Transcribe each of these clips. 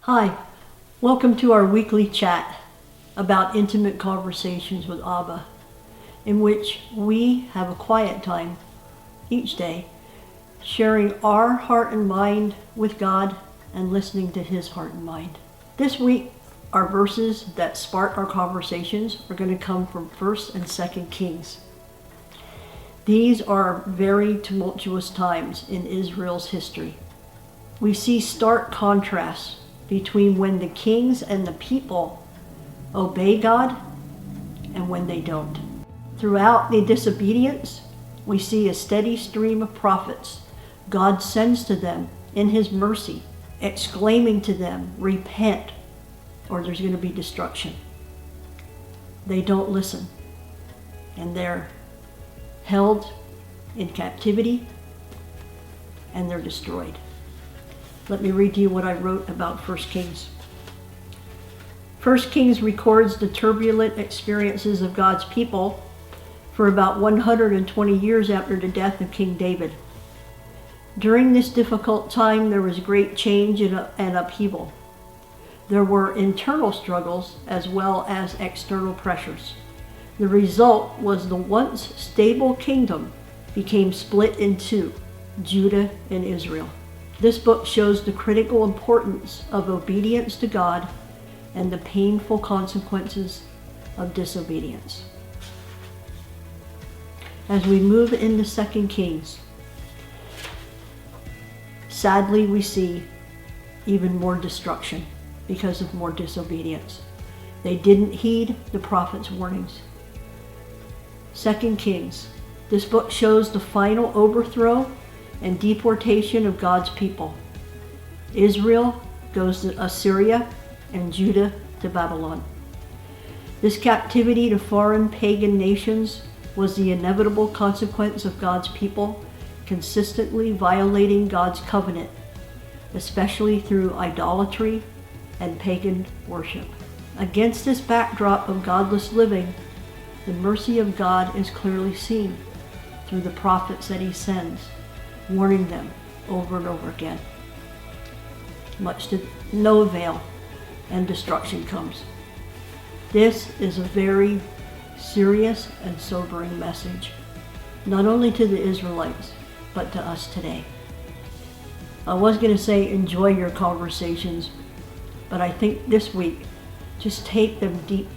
Hi, welcome to our weekly chat about intimate conversations with Abba, in which we have a quiet time each day, sharing our heart and mind with God and listening to His heart and mind. This week, our verses that spark our conversations are going to come from 1st and 2nd Kings. These are very tumultuous times in Israel's history. We see stark contrasts between when the kings and the people obey God and when they don't. Throughout the disobedience, we see a steady stream of prophets God sends to them in His mercy, exclaiming to them, "Repent, or there's going to be destruction." They don't listen, and they're held in captivity, and they're destroyed. Let me read to you what I wrote about 1 Kings. 1 Kings records the turbulent experiences of God's people for about 120 years after the death of King David. During this difficult time, there was great change and upheaval. There were internal struggles as well as external pressures. The result was the once stable kingdom became split in two, Judah and Israel. This book shows the critical importance of obedience to God and the painful consequences of disobedience. As we move into 2 Kings, sadly we see even more destruction because of more disobedience. They didn't heed the prophet's warnings. 2 Kings. This book shows the final overthrow and deportation of God's people. Israel goes to Assyria and Judah to Babylon. This captivity to foreign pagan nations was the inevitable consequence of God's people consistently violating God's covenant, especially through idolatry and pagan worship. Against this backdrop of godless living, the mercy of God is clearly seen through the prophets that He sends, warning them over and over again. Much to no avail, and destruction comes. This is a very serious and sobering message, not only to the Israelites, but to us today. I was going to say enjoy your conversations, but I think this week, just take them deep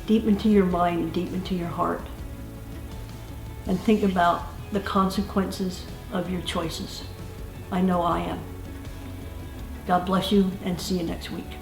into your mind and deep into your heart, and think about the consequences of your choices. I know I am. God bless you, and see you next week.